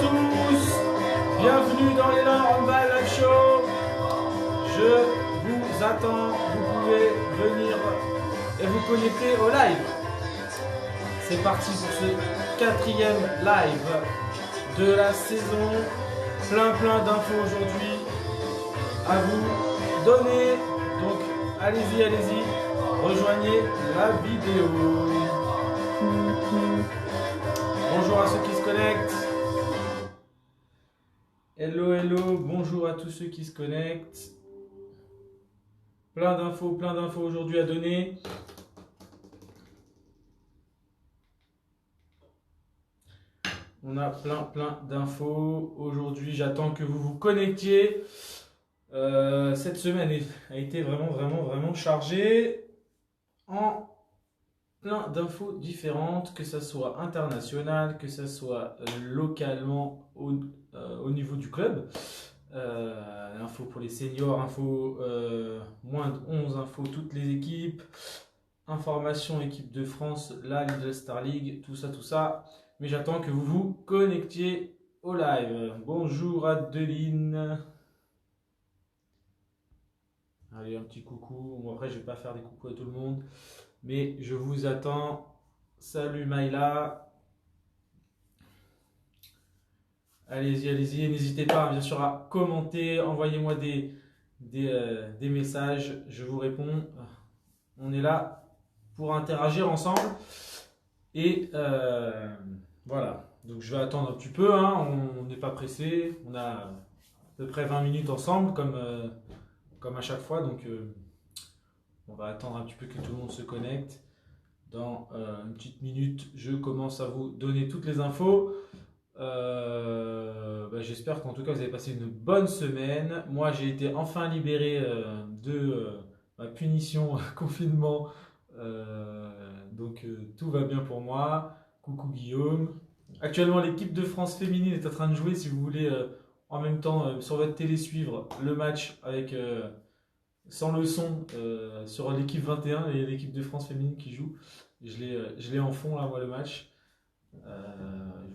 tous, bienvenue dans l'élan Handball Live Show. Je vous attends, vous pouvez venir et vous connecter au live. C'est parti pour ce 4e live de la saison. Plein d'infos aujourd'hui à vous donner. Donc allez-y, rejoignez la vidéo. Bonjour à ceux qui se connectent. Hello, bonjour à tous ceux qui se connectent. Plein d'infos aujourd'hui à donner. On a plein d'infos aujourd'hui. J'attends que vous vous connectiez. Cette semaine a été vraiment chargée en plein d'infos différentes, que ce soit international, que ce soit localement au niveau du club. Infos pour les seniors, infos moins de 11, infos toutes les équipes, informations équipe de France, la Lidl Star League, tout ça. Mais j'attends que vous vous connectiez au live. Bonjour Adeline. Allez, un petit coucou. Bon, après, je vais pas faire des coucous à tout le monde, mais je vous attends. Salut Maïla. Allez-y. N'hésitez pas, bien sûr, à commenter. Envoyez-moi des messages. Je vous réponds. On est là pour interagir ensemble. Et voilà. Donc, je vais attendre un petit peu. Hein. On n'est pas pressé. On a à peu près 20 minutes ensemble, comme à chaque fois. Donc, on va attendre un petit peu que tout le monde se connecte. Dans une petite minute, je commence à vous donner toutes les infos. J'espère qu'en tout cas vous avez passé une bonne semaine. Moi j'ai été enfin libéré de ma punition confinement. Donc tout va bien pour moi. Coucou Guillaume. Actuellement l'équipe de France féminine est en train de jouer. Si vous voulez en même temps sur votre télé suivre le match avec sans le son sur l'équipe 21 et l'équipe de France féminine qui joue. Je l'ai en fond là, moi, le match. Je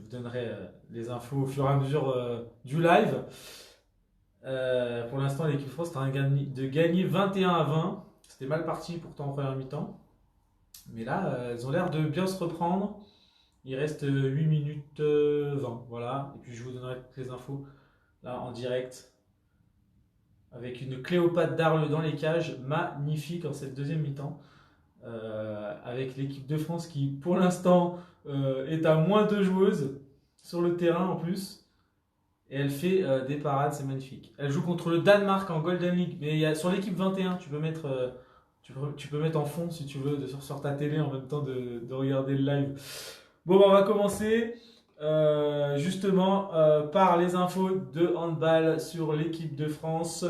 vous donnerai les infos au fur et à mesure du live. Pour l'instant, l'équipe de France est en train de gagner 21-20. C'était mal parti pourtant en première mi-temps. Mais là, elles ont l'air de bien se reprendre. Il reste 8 minutes 20. Voilà. Et puis je vous donnerai toutes les infos là en direct. Avec une Cléopâtre d'Arles dans les cages, magnifique en cette deuxième mi-temps. Avec l'équipe de France qui, pour l'instant, est à moins 2 joueuses sur le terrain en plus. Et elle fait des parades, c'est magnifique. Elle joue contre le Danemark en Golden League. Mais sur l'équipe 21, tu peux mettre en fond si tu veux sur ta télé en même temps de regarder le live. Bon, on va commencer justement par les infos de handball sur l'équipe de France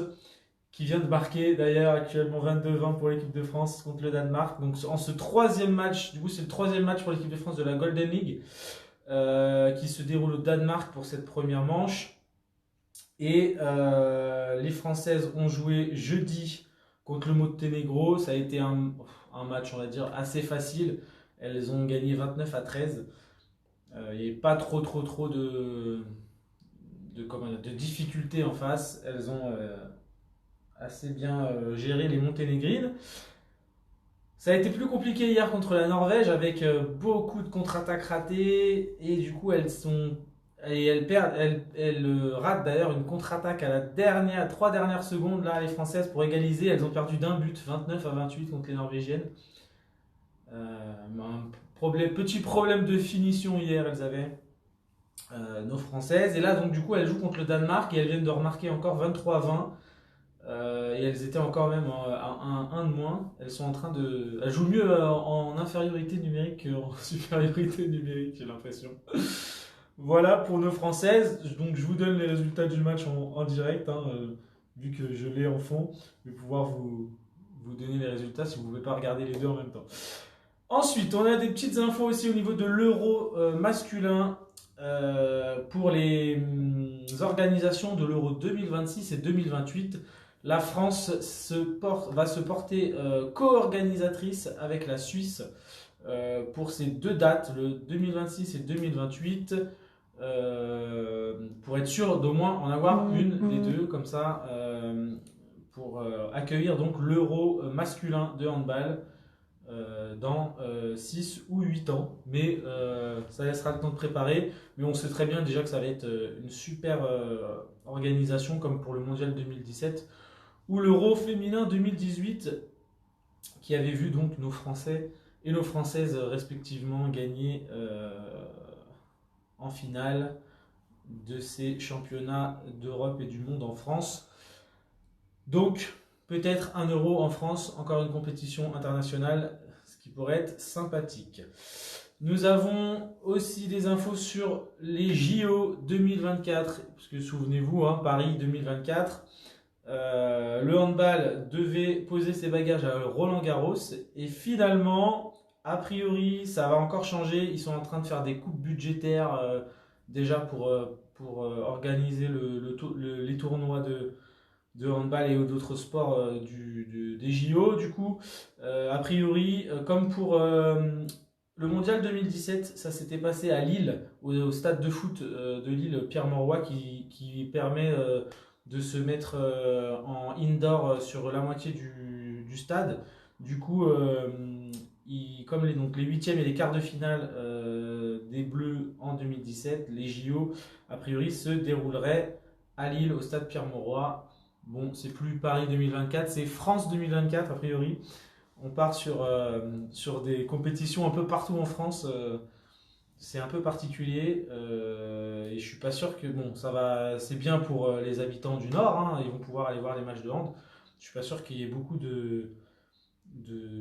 qui vient de marquer d'ailleurs actuellement 22-20 pour l'équipe de France contre le Danemark. Donc en ce 3e match, du coup c'est le 3e match pour l'équipe de France de la Golden League qui se déroule au Danemark pour cette première manche. Et les Françaises ont joué jeudi contre le Monténégro. Ça a été un match, on va dire, assez facile. Elles ont gagné 29-13. Il n'y avait pas trop de difficultés en face. Elles ont assez bien géré les Monténégrines. Ça a été plus compliqué hier contre la Norvège avec beaucoup de contre-attaques ratées et du coup elles ratent d'ailleurs une contre-attaque à la 3 dernières secondes là les Françaises pour égaliser. Elles ont perdu d'un but, 29-28 contre les Norvégiennes. Petit problème de finition hier elles avaient nos Françaises et là donc du coup elles jouent contre le Danemark et elles viennent de remarquer encore 23-20. Et elles étaient encore même à 1 de moins. Elles jouent mieux en infériorité numérique qu'en supériorité numérique, j'ai l'impression. Voilà pour nos Françaises. Donc je vous donne les résultats du match en direct, hein, vu que je l'ai en fond. Je vais pouvoir vous donner les résultats si vous ne pouvez pas regarder les deux en même temps. Ensuite, on a des petites infos aussi au niveau de l'Euro masculin. Pour les organisations de l'Euro 2026 et 2028, la France va se porter co-organisatrice avec la Suisse pour ces deux dates, le 2026 et 2028. pour être sûr d'au moins en avoir une des deux, comme ça, pour accueillir donc l'Euro masculin de handball dans 6 ou 8 ans. Mais ça laissera le temps de préparer. Mais on sait très bien déjà que ça va être une super organisation comme pour le Mondial 2017 ou l'Euro féminin 2018 qui avait vu donc nos Français et nos Françaises respectivement gagner en finale de ces championnats d'Europe et du monde en France. Donc, peut-être un Euro en France, encore une compétition internationale, ce qui pourrait être sympathique. Nous avons aussi des infos sur les JO 2024, parce que souvenez-vous, hein, Paris 2024, le handball devait poser ses bagages à Roland-Garros, et finalement, a priori, ça va encore changer. Ils sont en train de faire des coupes budgétaires déjà pour organiser les tournois de handball et d'autres sports des JO. Du coup, a priori, comme pour le mondial 2017, ça s'était passé à Lille, au stade de foot de Lille, Pierre-Mauroy, qui permet de se mettre en indoor sur la moitié du stade. Du coup, comme les huitièmes et les quarts de finale des Bleus en 2017, les JO, a priori, se dérouleraient à Lille, au stade Pierre-Mauroy. Bon, c'est plus Paris 2024, c'est France 2024 a priori. On part sur des compétitions un peu partout en France. C'est un peu particulier et je suis pas sûr que bon, ça va. C'est bien pour les habitants du Nord, hein, ils vont pouvoir aller voir les matchs de hand. Je suis pas sûr qu'il y ait beaucoup de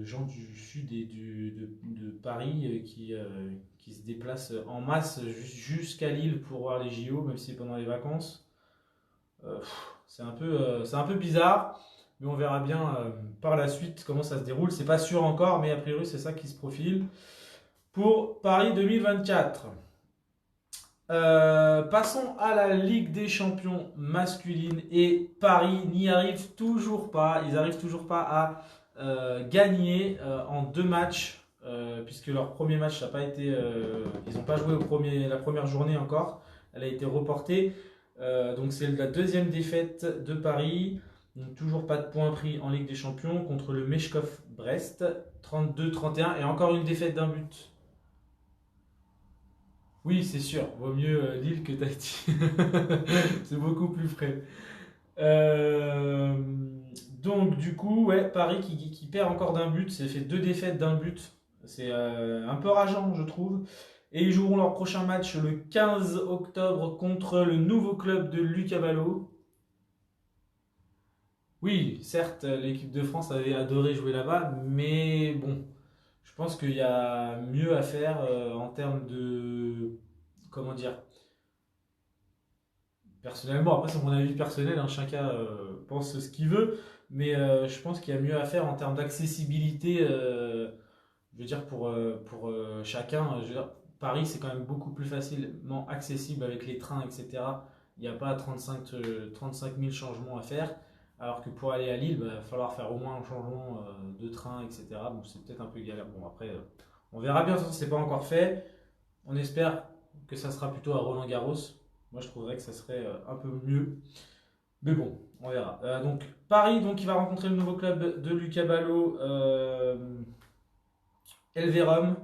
gens du Sud et de Paris qui se déplacent en masse jusqu'à Lille pour voir les JO, même si c'est pendant les vacances. C'est un peu bizarre, mais on verra bien par la suite comment ça se déroule. C'est pas sûr encore, mais a priori c'est ça qui se profile pour Paris 2024. Passons à la Ligue des Champions masculine et Paris n'y arrive toujours pas. Ils n'arrivent toujours pas à gagner en 2 matchs, puisque leur premier match n'a pas été. Ils n'ont pas joué la première journée encore. Elle a été reportée. Donc c'est la deuxième défaite de Paris. Donc toujours pas de points pris en Ligue des Champions contre le Meshkov Brest, 32-31 et encore une défaite d'un but. Oui, c'est sûr, vaut mieux Lille que Tahiti. C'est beaucoup plus frais. Euh, donc du coup, ouais, Paris qui perd encore d'un but, c'est fait 2 défaites d'un but. C'est un peu rageant, je trouve. Et ils joueront leur prochain match le 15 octobre contre le nouveau club de Lucas Ballot. Oui, certes, l'équipe de France avait adoré jouer là-bas, mais bon, je pense qu'il y a mieux à faire en termes de... Comment dire? Personnellement, après c'est mon avis personnel, hein, chacun pense ce qu'il veut, mais je pense qu'il y a mieux à faire en termes d'accessibilité, je veux dire pour chacun. Je veux dire, Paris c'est quand même beaucoup plus facilement accessible avec les trains, etc. Il n'y a pas 35 000 changements à faire, alors que pour aller à Lille, bah, il va falloir faire au moins un changement de train, etc. Bon, c'est peut-être un peu galère. Bon, après, on verra bien, de toute façon, c'est pas encore fait. On espère que ça sera plutôt à Roland-Garros. Moi, je trouverais que ça serait un peu mieux. Mais bon, on verra. Donc, Paris, donc, il va rencontrer le nouveau club de Lucas Ballot, Elverum,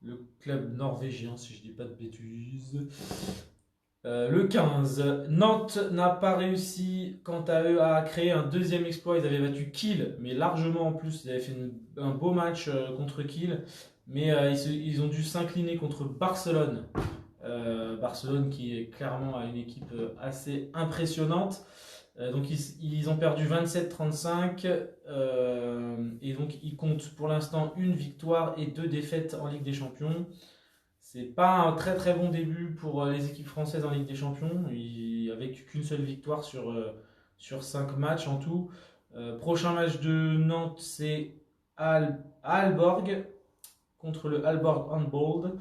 le club norvégien, si je dis pas de bêtises. Le 15, Nantes n'a pas réussi, quant à eux, à créer un deuxième exploit. Ils avaient battu Kiel, mais largement en plus. Ils avaient fait un beau match contre Kiel, mais ils ont dû s'incliner contre Barcelone. Barcelone qui est clairement une équipe assez impressionnante. Donc ils ont perdu 27-35 et donc ils comptent pour l'instant une victoire et 2 défaites en Ligue des Champions. C'est pas un très très bon début pour les équipes françaises en Ligue des Champions, avec qu'une seule victoire sur 5 matchs en tout. Prochain match de Nantes, c'est à Aalborg contre le Aalborg Handball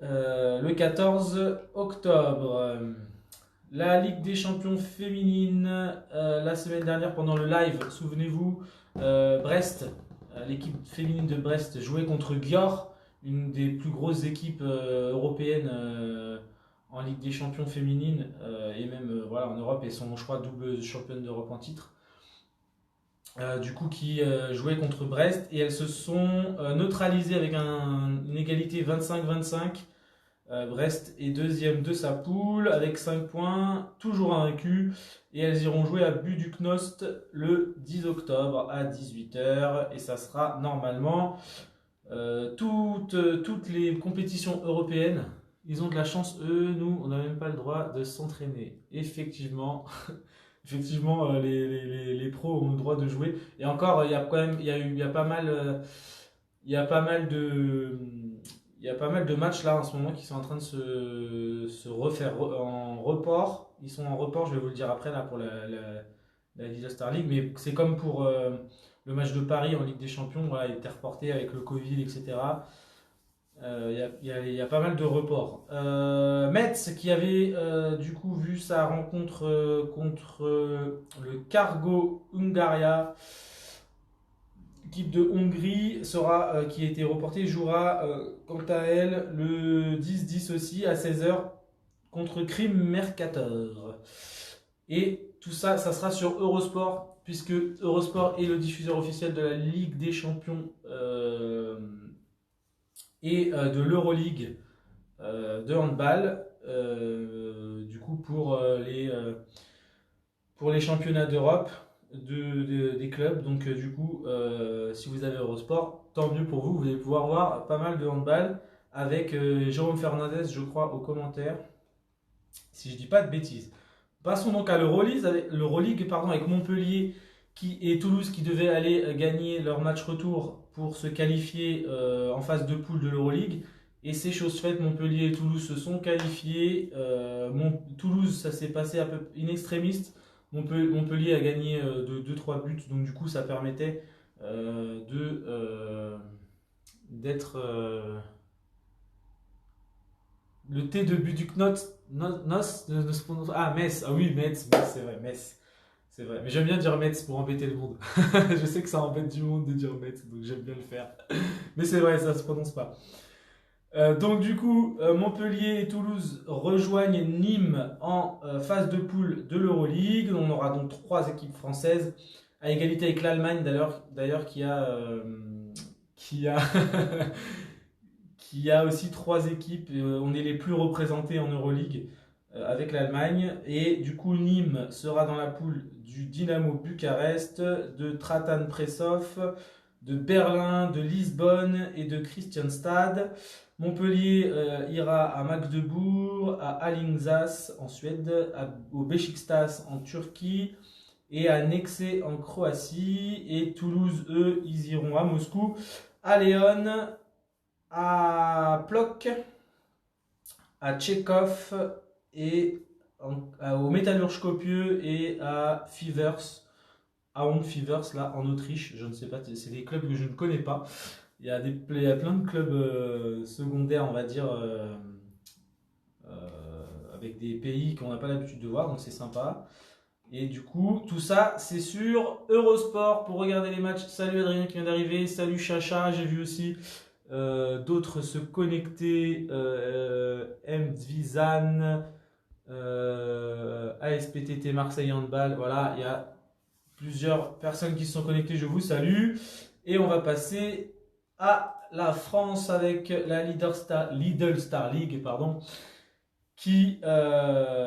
le 14 octobre. La Ligue des Champions féminine, la semaine dernière pendant le live, souvenez-vous, Brest, l'équipe féminine de Brest jouait contre Győr, une des plus grosses équipes européennes en Ligue des Champions féminine et même voilà, en Europe, et sont, je crois, double championne d'Europe en titre. Du coup, qui jouaient contre Brest, et elles se sont neutralisées avec une égalité 25-25. Brest est deuxième de sa poule avec 5 points, toujours invaincu. Et elles iront jouer à Buduknost le 10 octobre à 18h. Et ça sera normalement toutes les compétitions européennes. Ils ont de la chance, eux, nous, on n'a même pas le droit de s'entraîner. Effectivement, effectivement, les pros ont le droit de jouer. Et encore, il y a quand même, il y a pas mal, il y a pas mal de, il y a pas mal de matchs là en ce moment qui sont en train de se refaire en report. Ils sont en report, je vais vous le dire après là pour la Lidl Star League, mais c'est comme pour le match de Paris en Ligue des Champions, voilà, il était reporté avec le Covid, etc. Il y a pas mal de reports. Metz qui avait du coup vu sa rencontre contre le Cargo Hungaria, équipe de Hongrie, qui a été reportée, jouera quant à elle le 10-10 aussi à 16h contre Krim Mercator. Et tout ça, ça sera sur Eurosport, puisque Eurosport est le diffuseur officiel de la Ligue des Champions et de l'Euroleague de handball. Du coup, pour les championnats d'Europe des clubs. Donc, du coup, si vous avez Eurosport, tant mieux pour vous. Vous allez pouvoir voir pas mal de handball avec Jérôme Fernandez, je crois, aux commentaires, si je dis pas de bêtises. Passons donc à l'Euroleague, pardon, avec Montpellier et Toulouse qui devaient aller gagner leur match retour pour se qualifier en phase de poule de l'Euroleague. Et c'est chose faite, Montpellier et Toulouse se sont qualifiés. Toulouse, ça s'est passé un peu in extremis. Montpellier a gagné de 2-3 buts, donc du coup ça permettait d'être le T de Buduknost, ah Metz, ah oui Metz, c'est vrai, Metz, c'est vrai. Mais j'aime bien dire Metz pour embêter le monde. Je sais que ça embête du monde de dire Metz, donc j'aime bien le faire. Mais c'est vrai, ça se prononce pas. Donc du coup, Montpellier et Toulouse rejoignent Nîmes en phase de poule de l'Euroleague. On aura donc 3 équipes françaises à égalité avec l'Allemagne d'ailleurs qui a qui a aussi 3 équipes. On est les plus représentés en Euroleague avec l'Allemagne. Et du coup, Nîmes sera dans la poule du Dynamo Bucarest, de Tratan Prešov, de Berlin, de Lisbonne et de Kristianstad. Montpellier ira à Magdebourg, à Alingsås en Suède, au Beşiktaş en Turquie et à Nexe en Croatie. Et Toulouse, eux, ils iront à Moscou, à Léon, à Plock, à Tchekhov et au Métallurge Skopje et à Fivers, à Hond Fivers là en Autriche. Je ne sais pas, c'est des clubs que je ne connais pas. Il y a plein de clubs secondaires, on va dire, avec des pays qu'on n'a pas l'habitude de voir, donc c'est sympa. Et du coup, tout ça, c'est sur Eurosport pour regarder les matchs. Salut Adrien qui vient d'arriver, salut Chacha, j'ai vu aussi d'autres se connecter, Mdvizan, ASPTT Marseille Handball, voilà, il y a plusieurs personnes qui se sont connectées, je vous salue. Et on va passer à la France avec la Lidl Star League, pardon, qui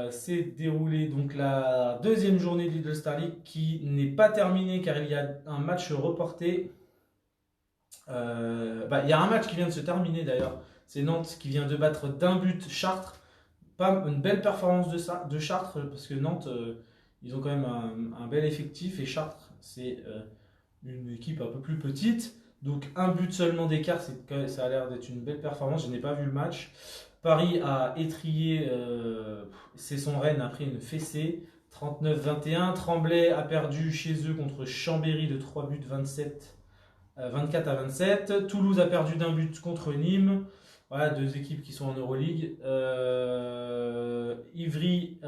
s'est déroulée, donc la deuxième journée de Lidl Star League qui n'est pas terminée car il y a un match reporté. Il y a un match qui vient de se terminer d'ailleurs, c'est Nantes qui vient de battre d'un but Chartres. Pas une belle performance de Chartres parce que Nantes, ils ont quand même un bel effectif et Chartres, c'est une équipe un peu plus petite. Donc un but seulement d'écart, ça a l'air d'être une belle performance. Je n'ai pas vu le match. Paris a étrillé c'est son Rennes après une fessée, 39-21. Tremblay a perdu chez eux contre Chambéry de 3 buts 24-27. Toulouse a perdu d'un but contre Nîmes. Voilà, 2 équipes qui sont en Euroleague. Ivry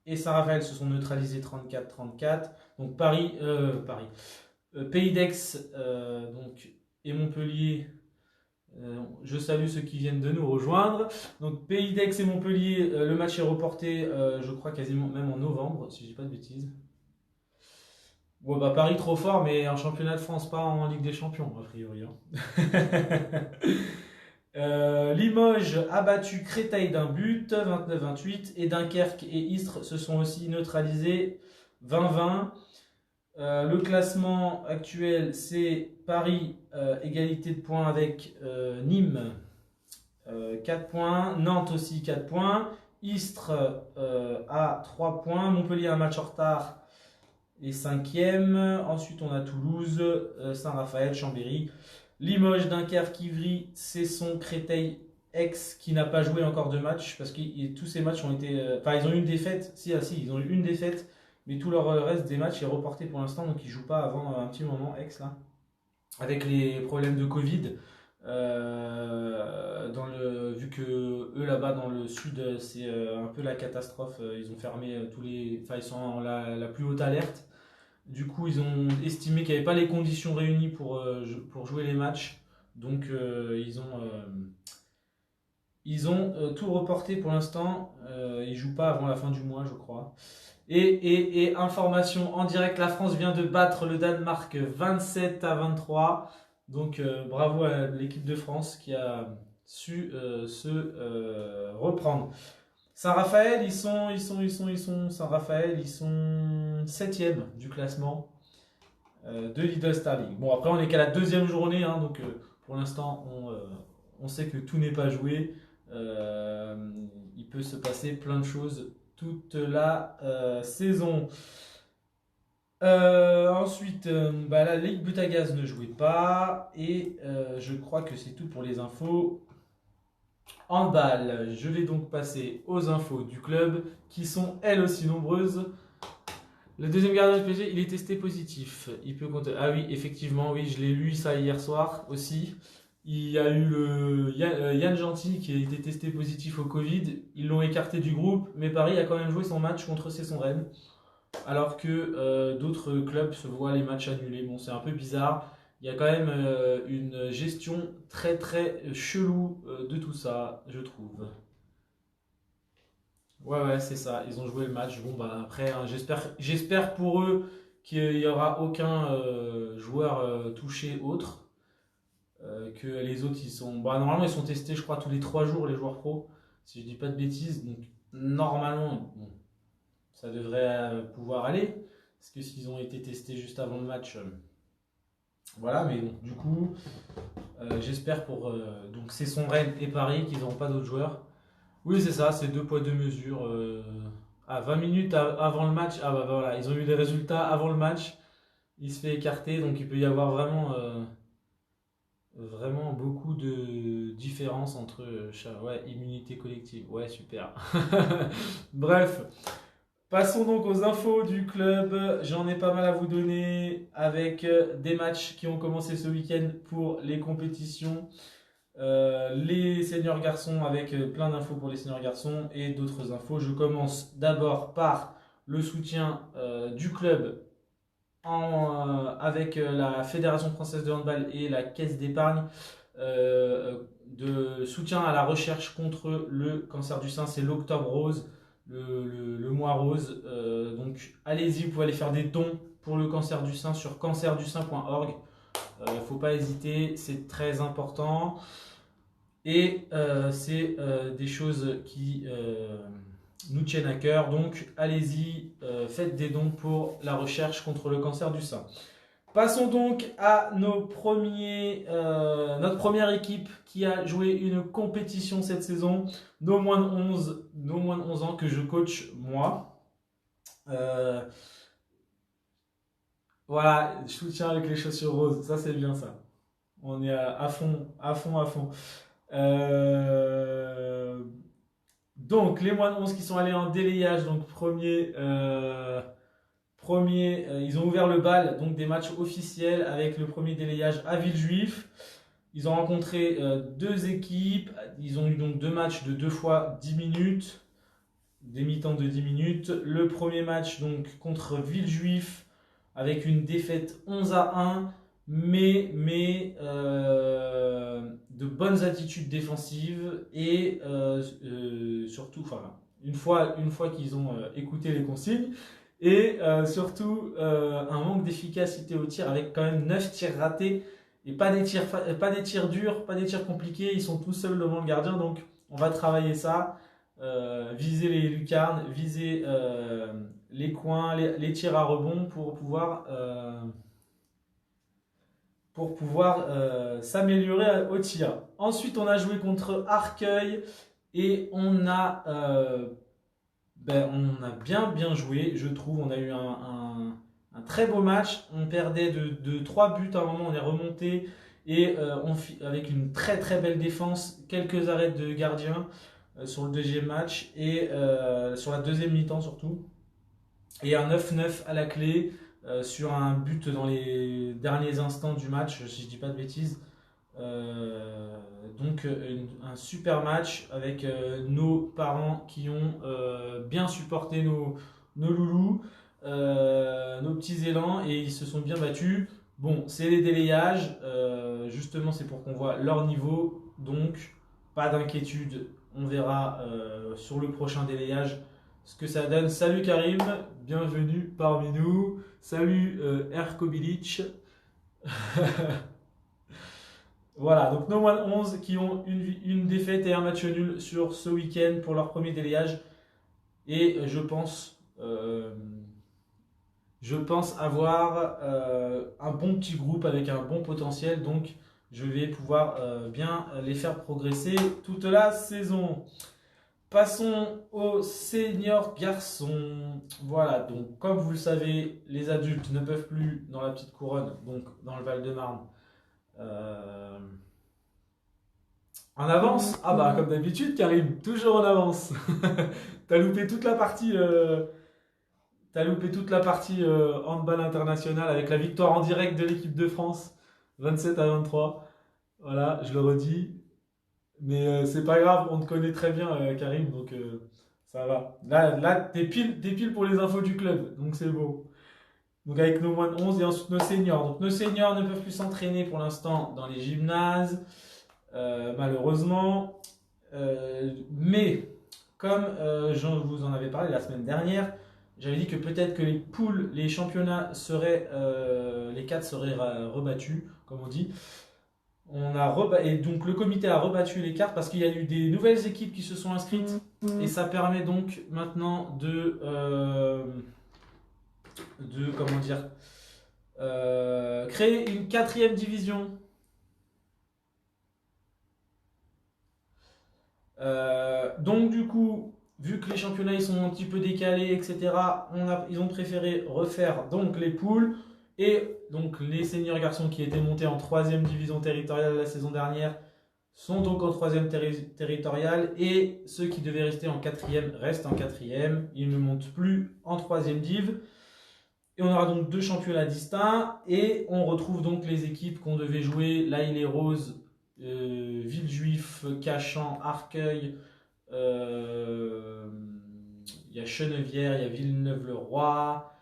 et Saint-Raphaël se sont neutralisés 34-34. Donc Pays d'Aix et Montpellier Je salue ceux qui viennent de nous rejoindre. Donc Pays d'Aix et Montpellier, le match est reporté, je crois quasiment même en novembre, si je dis pas de bêtises. Bon bah Paris trop fort, mais en championnat de France, pas en Ligue des Champions, a priori, hein. Limoges a battu Créteil d'un but, 29-28, et Dunkerque et Istres se sont aussi neutralisés, 20-20. Le classement actuel, c'est Paris, égalité de points avec Nîmes, 4 points. Nantes aussi 4 points. Istres a 3 points. Montpellier a un match en retard et 5e. Ensuite, on a Toulouse, Saint-Raphaël, Chambéry, Limoges, Dunkerque, Ivry, Cesson, Créteil, Aix qui n'a pas joué encore de match parce que tous ces matchs ont été. Enfin, ils ont eu une défaite. Si, ils ont eu une défaite. Mais tout le reste des matchs est reporté pour l'instant, donc ils ne jouent pas avant un petit moment, Aix, là. Avec les problèmes de Covid, vu que eux là-bas dans le sud, c'est un peu la catastrophe. Ils ont fermé tous les. Enfin, ils sont en la plus haute alerte. Du coup, ils ont estimé qu'il n'y avait pas les conditions réunies pour jouer les matchs. Donc, ils ont tout reporté pour l'instant. Ils ne jouent pas avant la fin du mois, je crois. Et information en direct, la France vient de battre le Danemark 27-23. Donc bravo à l'équipe de France qui a su se reprendre. Saint-Raphaël, Saint-Raphaël, ils sont 7e du classement de Lidl Star League. Bon, après, on n'est qu'à la deuxième journée, hein, donc pour l'instant, on sait que tout n'est pas joué. Il peut se passer plein de choses toute la saison. Ensuite, la Ligue Butagaz ne jouait pas. Et je crois que c'est tout pour les infos. Handball, je vais donc passer aux infos du club qui sont elles aussi nombreuses. Le deuxième gardien du PSG, il est testé positif. Il peut compter. Ah oui, effectivement, oui, je l'ai lu ça hier soir aussi. Il y a eu Yann Gentil qui a été testé positif au Covid. Ils l'ont écarté du groupe, mais Paris a quand même joué son match contre Cesson-Rennes. Alors que d'autres clubs se voient les matchs annulés. Bon, c'est un peu bizarre. Il y a quand même une gestion très très chelou de tout ça, je trouve. Ouais, c'est ça. Ils ont joué le match. Bon, bah après, hein, j'espère pour eux qu'il n'y aura aucun joueur touché autre. Que les autres, ils sont. Bah, normalement, ils sont testés, je crois, tous les 3 jours, les joueurs pro. Si je dis pas de bêtises. Donc, normalement, bon, ça devrait pouvoir aller. Parce que s'ils ont été testés juste avant le match. Voilà, mais bon, du coup, j'espère pour. Donc, c'est son Rennes et Paris qu'ils n'auront pas d'autres joueurs. Oui, c'est ça, c'est 2 poids 2 mesures. À 20 minutes avant le match, ah bah voilà, ils ont eu les résultats avant le match. Il se fait écarter, donc il peut y avoir vraiment beaucoup de différences entre ouais, immunité collective. Ouais, super. Bref, passons donc aux infos du club. J'en ai pas mal à vous donner avec des matchs qui ont commencé ce week-end pour les compétitions. Les seniors garçons avec plein d'infos pour les seniors garçons et d'autres infos. Je commence d'abord par le soutien du club avec la Fédération française de handball et la Caisse d'épargne de soutien à la recherche contre le cancer du sein. C'est l'Octobre Rose, le mois rose. Donc allez-y, vous pouvez aller faire des dons pour le cancer du sein sur cancerdussein.org. Il ne faut pas hésiter, c'est très important. Et c'est des choses qui nous tiennent à cœur. Donc allez-y, faites des dons pour la recherche contre le cancer du sein. Passons donc à notre première équipe qui a joué une compétition cette saison, nos moins de 11 ans que je coach moi. Voilà, je soutiens avec les chaussures roses, ça c'est bien ça. On est à fond, à fond, à fond. Donc les moins de 11 qui sont allés en délayage, donc premier, ils ont ouvert le bal, donc des matchs officiels avec le premier délayage à Villejuif. Ils ont rencontré 2 équipes, ils ont eu donc 2 matchs de 2 fois 10 minutes, des mi-temps de 10 minutes. Le premier match donc contre Villejuif avec une défaite 11-1, mais de bonnes attitudes défensives et surtout, enfin, une fois qu'ils ont écouté les consignes, et surtout un manque d'efficacité au tir avec quand même 9 tirs ratés et pas des tirs durs, pas des tirs compliqués, ils sont tout seuls devant le gardien, donc on va travailler ça, viser les lucarnes, viser les coins, les tirs à rebond pour pouvoir s'améliorer au tir. Ensuite, on a joué contre Arcueil et on a bien joué, je trouve. On a eu un très beau match. On perdait de 3 buts à un moment, on est remonté et avec une très belle défense, quelques arrêts de gardien sur le deuxième match et sur la deuxième mi-temps surtout. Et un 9-9 à la clé sur un but dans les derniers instants du match, si je dis pas de bêtises. Donc un super match avec nos parents qui ont bien supporté nos loulous, nos petits élans et ils se sont bien battus. Bon, c'est les délayages, justement c'est pour qu'on voit leur niveau, donc pas d'inquiétude, on verra sur le prochain délayage ce que ça donne. Salut Karim, bienvenue parmi nous. Salut Erko Bilic. Voilà, donc No One 11 qui ont une défaite et un match nul sur ce week-end pour leur premier délayage. Et je pense avoir un bon petit groupe avec un bon potentiel. Donc je vais pouvoir bien les faire progresser toute la saison. Passons aux seniors garçons. Voilà, donc comme vous le savez, les adultes ne peuvent plus dans la petite couronne, donc dans le Val-de-Marne. En avance? Ah bah comme d'habitude Karim, toujours en avance. T'as loupé toute la partie, handball international avec la victoire en direct de l'équipe de France, 27-23. Voilà, je le redis. Mais c'est pas grave, on te connaît très bien Karim, donc ça va. Là t'es pile pour les infos du club, donc c'est beau. Donc avec nos moins de 11 et ensuite nos seniors. Donc nos seniors ne peuvent plus s'entraîner pour l'instant dans les gymnases, malheureusement. Mais comme je vous en avais parlé la semaine dernière, j'avais dit que peut-être que les championnats les 4 seraient rebattus, comme on dit. Et donc le comité a rebattu les cartes parce qu'il y a eu des nouvelles équipes qui se sont inscrites et ça permet donc maintenant comment dire, créer une 4e division. Donc du coup, vu que les championnats ils sont un petit peu décalés, etc., ils ont préféré refaire donc les poules. Et donc les seniors garçons qui étaient montés en 3e division territoriale la saison dernière sont donc en 3e territoriale. Et ceux qui devaient rester en 4e restent en 4e. Ils ne montent plus en 3e div. Et on aura donc 2 championnats distincts. Et on retrouve donc les équipes qu'on devait jouer. Là il est rose. Villejuif, Cachan, Arcueil, il y a Chenevière, il y a Villeneuve-le-Roi,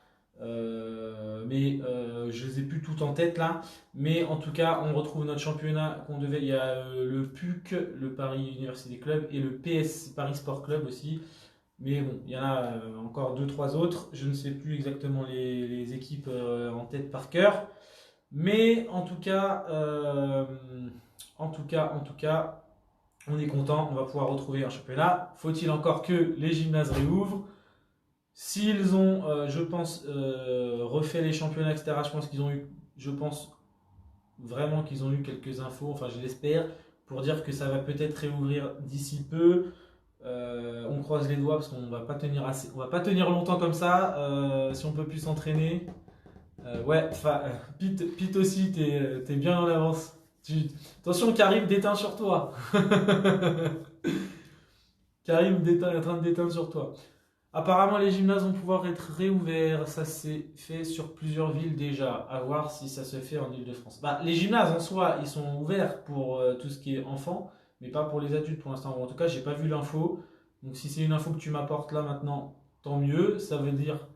mais je les ai plus toutes en tête là. Mais en tout cas, on retrouve notre championnat qu'on devait. Il y a le PUC, le Paris Université Club, et le PS Paris Sport Club aussi. Mais bon, il y en a encore 2-3 autres. Je ne sais plus exactement les équipes en tête par cœur. Mais en tout cas, on est content, on va pouvoir retrouver un championnat. Faut-il encore que les gymnases réouvrent? S'ils ont, je pense, refait les championnats, etc., je pense vraiment qu'ils ont eu quelques infos, enfin je l'espère, pour dire que ça va peut-être réouvrir d'ici peu. On croise les doigts parce qu'on va pas on va pas tenir longtemps comme ça si on peut plus s'entraîner. Ouais, Pete aussi, t'es bien en avance. Attention, Karim déteint sur toi. Karim est en train de déteindre sur toi. Apparemment, les gymnases vont pouvoir être réouverts. Ça s'est fait sur plusieurs villes déjà. À voir si ça se fait en Ile-de-France. Bah, les gymnases en soi, ils sont ouverts pour tout ce qui est enfants, mais pas pour les adultes pour l'instant. En tout cas, j'ai pas vu l'info. Donc, si c'est une info que tu m'apportes là maintenant, tant mieux. Ça veut dire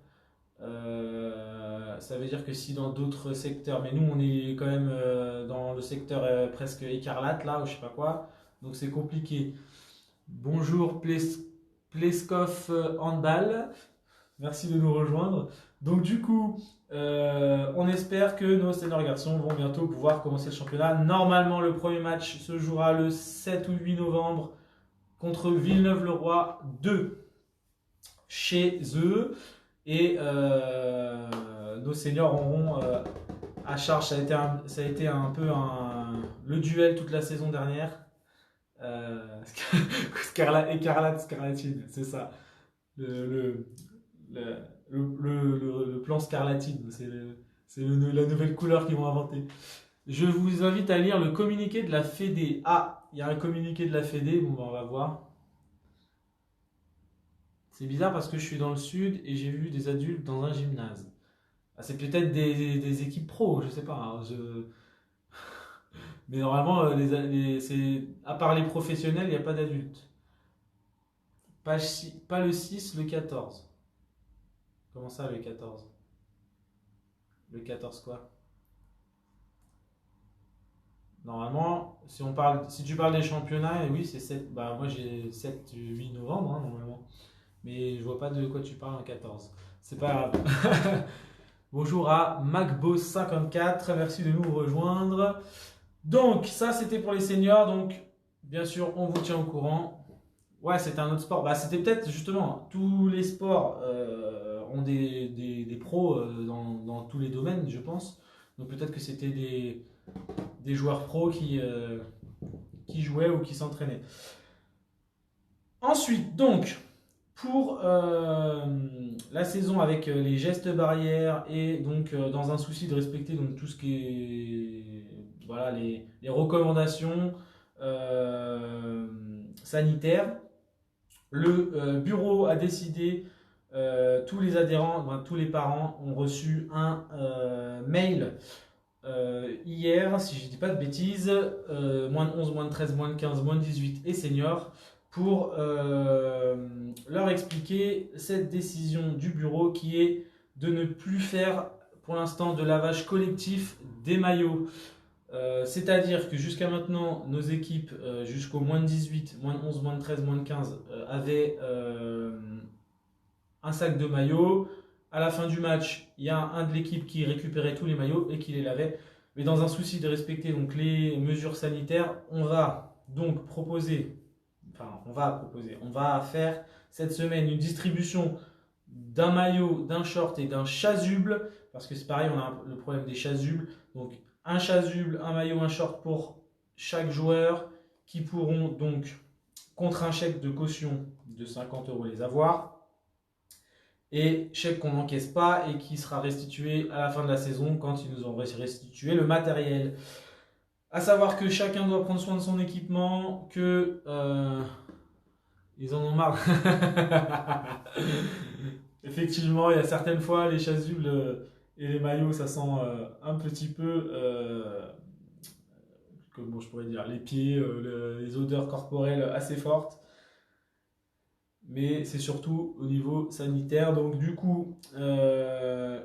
Ça veut dire que si dans d'autres secteurs, mais nous on est quand même dans le secteur presque écarlate là, ou je sais pas quoi, donc c'est compliqué. Bonjour Pleskov Handball, merci de nous rejoindre. Donc du coup, on espère que nos seniors garçons vont bientôt pouvoir commencer le championnat. Normalement, le premier match se jouera le 7 ou 8 novembre contre Villeneuve-le-Roi 2 chez eux. Et nos seniors auront à charge, ça a été un peu le duel toute la saison dernière. Scarlatine, c'est ça. Le, le, le plan Scarlatine, c'est la nouvelle couleur qu'ils vont inventer. Je vous invite à lire le communiqué de la Fédé. Ah, il y a un communiqué de la Fédé, bon, on va voir. C'est bizarre parce que je suis dans le sud et j'ai vu des adultes dans un gymnase. Ah, c'est peut-être des équipes pro, je sais pas, hein, mais normalement, à part les professionnels, il n'y a pas d'adultes. Pas le 6, le 14. Comment ça, le 14? Le 14 quoi? Normalement, si tu parles des championnats, oui, c'est 7. Bah, moi j'ai 7, 8 novembre, hein, normalement. Mais je vois pas de quoi tu parles en 14. C'est pas grave. Bonjour à MacBoss54, merci de nous rejoindre. Donc, ça c'était pour les seniors. Donc, bien sûr, on vous tient au courant. Ouais, c'était un autre sport. Bah, c'était peut-être justement, tous les sports ont des pros dans tous les domaines, je pense. Donc, peut-être que c'était des joueurs pros qui jouaient ou qui s'entraînaient. Ensuite, donc, pour la saison avec les gestes barrières et donc dans un souci de respecter donc, tout ce qui est voilà, les recommandations sanitaires, le bureau a décidé, tous les adhérents, enfin, tous les parents ont reçu un mail hier, si je ne dis pas de bêtises, moins de 11, moins de 13, moins de 15, moins de 18 et seniors, pour leur expliquer cette décision du bureau qui est de ne plus faire pour l'instant de lavage collectif des maillots. C'est-à-dire que jusqu'à maintenant, nos équipes, jusqu'au moins de 18, moins de 11, moins de 13, moins de 15, avaient un sac de maillots. À la fin du match, il y a un de l'équipe qui récupérait tous les maillots et qui les lavait. Mais dans un souci de respecter donc, les mesures sanitaires, on va faire cette semaine une distribution d'un maillot, d'un short et d'un chasuble. Parce que c'est pareil, on a le problème des chasubles. Donc un chasuble, un maillot, un short pour chaque joueur qui pourront donc, contre un chèque de caution de 50 € les avoir. Et chèque qu'on n'encaisse pas et qui sera restitué à la fin de la saison quand ils nous ont restitué le matériel. À savoir que chacun doit prendre soin de son équipement, que ils en ont marre. Effectivement, il y a certaines fois les chasubles et les maillots, ça sent un petit peu, comment je pourrais dire, les pieds, les odeurs corporelles assez fortes. Mais c'est surtout au niveau sanitaire. Donc du coup,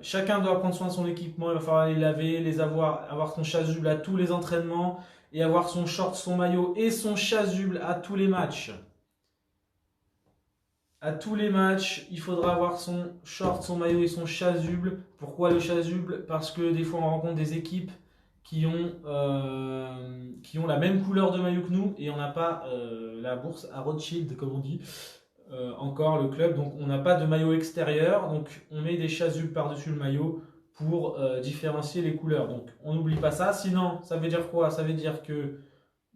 chacun doit prendre soin de son équipement. Il va falloir les laver, avoir son chasuble à tous les entraînements et avoir son short, son maillot et son chasuble à tous les matchs. À tous les matchs, il faudra avoir son short, son maillot et son chasuble. Pourquoi le chasuble? Parce que des fois on rencontre des équipes qui ont la même couleur de maillot que nous et on n'a pas la bourse à Rothschild comme on dit. Encore le club, donc on n'a pas de maillot extérieur, donc on met des chasubles par-dessus le maillot pour différencier les couleurs. Donc on n'oublie pas ça, sinon ça veut dire quoi? Ça veut dire que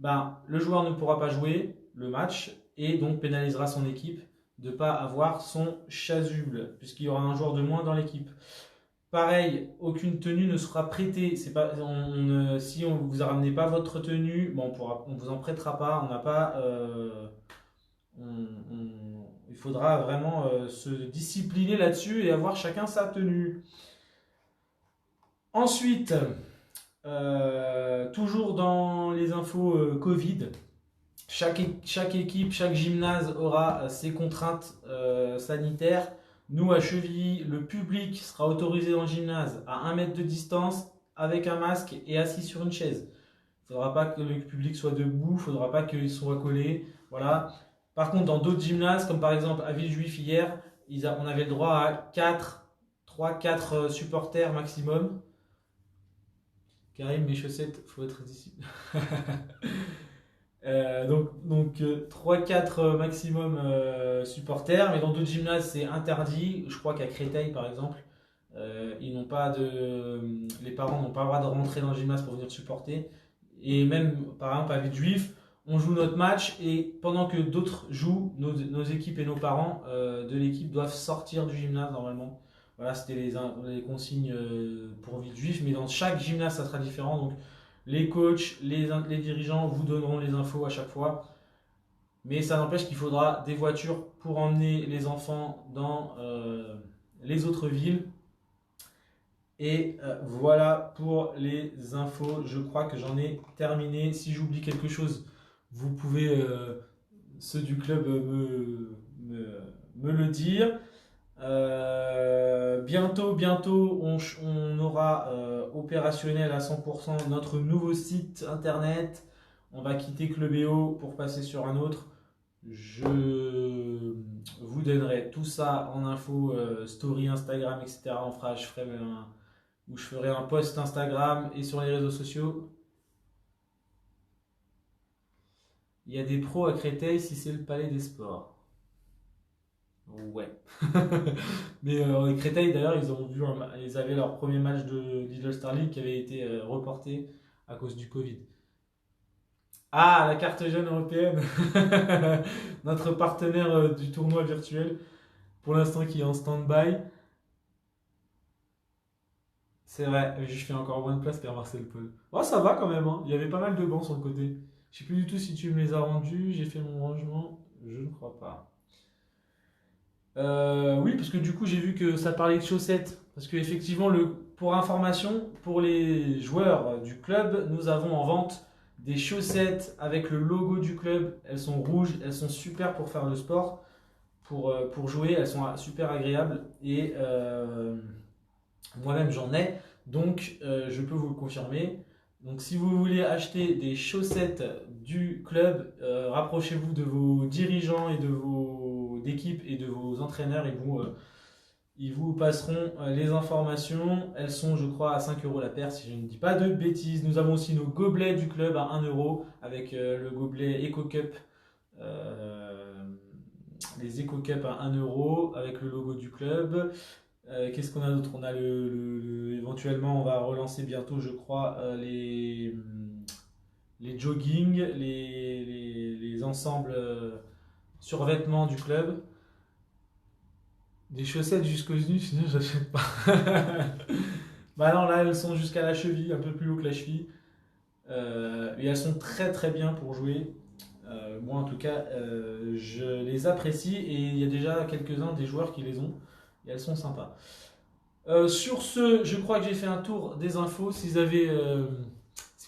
le joueur ne pourra pas jouer le match et donc pénalisera son équipe de ne pas avoir son chasuble, puisqu'il y aura un joueur de moins dans l'équipe. Pareil, aucune tenue ne sera prêtée. Si on vous a ramené pas votre tenue, on vous en prêtera pas. On n'a pas il faudra vraiment se discipliner là-dessus et avoir chacun sa tenue. Ensuite, toujours dans les infos Covid, chaque équipe, chaque gymnase aura ses contraintes sanitaires. Nous, à Chevilly, le public sera autorisé dans le gymnase à 1 mètre de distance avec un masque et assis sur une chaise. Il ne faudra pas que le public soit debout, il ne faudra pas qu'ils soient collés. Voilà. Par contre, dans d'autres gymnases, comme par exemple à Villejuif hier, on avait le droit à 3-4 supporters maximum. Karim, mes chaussettes, faut être d'ici. Donc 3-4 maximum supporters, mais dans d'autres gymnases c'est interdit. Je crois qu'à Créteil par exemple, les parents n'ont pas le droit de rentrer dans le gymnase pour venir supporter. Et même par exemple à Villejuif, on joue notre match et pendant que d'autres jouent, nos équipes et nos parents de l'équipe doivent sortir du gymnase normalement. Voilà, c'était les consignes pour Villejuif, mais dans chaque gymnase ça sera différent. Donc les coachs, les dirigeants vous donneront les infos à chaque fois. Mais ça n'empêche qu'il faudra des voitures pour emmener les enfants dans les autres villes. Et voilà pour les infos. Je crois que j'en ai terminé. Si j'oublie quelque chose, vous pouvez, ceux du club, me le dire. Bientôt, on aura opérationnel à 100% notre nouveau site internet. On va quitter Clubeo pour passer sur un autre. Je vous donnerai tout ça en info, story Instagram, etc. Je ferai un post Instagram et sur les réseaux sociaux. Il y a des pros à Créteil si c'est le palais des sports. Ouais. Mais Créteil d'ailleurs ils avaient leur premier match de Lidl Star League qui avait été reporté à cause du Covid. Ah, la carte jeune européenne. Notre partenaire du tournoi virtuel pour l'instant qui est en stand-by. C'est vrai, je fais encore moins de place qu'à Marcel Paul. Oh, ça va quand même, hein. Il y avait pas mal de bancs sur le côté. Je sais plus du tout si tu me les as rendus, j'ai fait mon rangement, je ne crois pas. Oui, parce que du coup, j'ai vu que ça parlait de chaussettes. Parce que effectivement, pour information, pour les joueurs du club, nous avons en vente des chaussettes avec le logo du club. Elles sont rouges, elles sont super pour faire le sport, pour jouer, elles sont super agréables. Et moi-même, j'en ai, donc je peux vous le confirmer. Donc si vous voulez acheter des chaussettes du club, rapprochez-vous de vos dirigeants et de vos d'équipe et de vos entraîneurs. Ils vous passeront les informations. Elles sont, je crois, à 5 euros la paire, si je ne dis pas de bêtises. Nous avons aussi nos gobelets du club à 1 euro avec le gobelet Eco Cup. Les Eco Cup à 1 euro avec le logo du club. Qu'est-ce qu'on a d'autre? On a éventuellement, on va relancer bientôt, je crois, les jogging, les ensembles survêtements du club. Des chaussettes jusqu'aux genoux, sinon j'achète pas. Bah non, là elles sont jusqu'à la cheville, un peu plus haut que la cheville. Et elles sont très très bien pour jouer. Moi en tout cas, je les apprécie et il y a déjà quelques-uns des joueurs qui les ont. Et elles sont sympas. Sur ce, je crois que j'ai fait un tour des infos. Si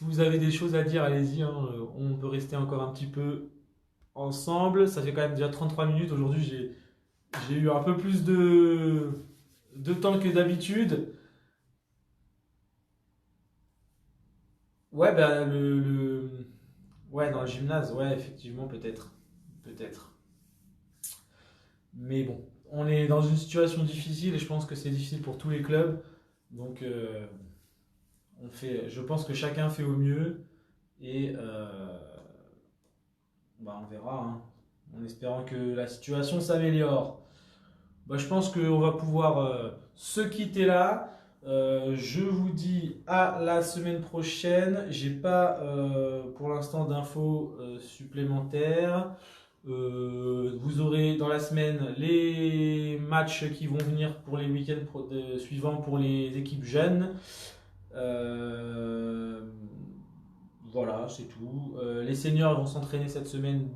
vous avez des choses à dire, allez-y, hein, on peut rester encore un petit peu ensemble. Ça fait quand même déjà 33 minutes. Aujourd'hui, j'ai eu un peu plus de temps que d'habitude. Ouais, bah, ouais, dans le gymnase, ouais, effectivement, peut-être. Peut-être. Mais bon, on est dans une situation difficile et je pense que c'est difficile pour tous les clubs. Donc, je pense que chacun fait au mieux et bah, on verra, hein, en espérant que la situation s'améliore. Bah, je pense qu'on va pouvoir se quitter là. Je vous dis à la semaine prochaine. J'ai pas pour l'instant d'infos supplémentaires. Vous aurez dans la semaine les matchs qui vont venir pour les week-ends suivants pour les équipes jeunes. Voilà, c'est tout. Les seniors vont s'entraîner cette semaine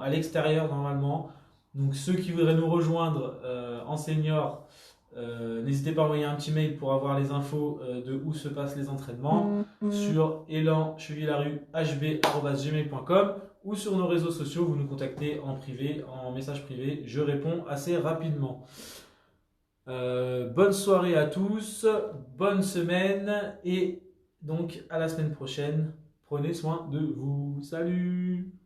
à l'extérieur normalement. Donc ceux qui voudraient nous rejoindre en senior, n'hésitez pas à envoyer un petit mail pour avoir les infos de où se passent les entraînements sur elan-hb@gmail.com ou sur nos réseaux sociaux. Vous nous contactez en privé, en message privé. Je réponds assez rapidement. Bonne soirée à tous, bonne semaine et donc à la semaine prochaine. Prenez soin de vous. Salut!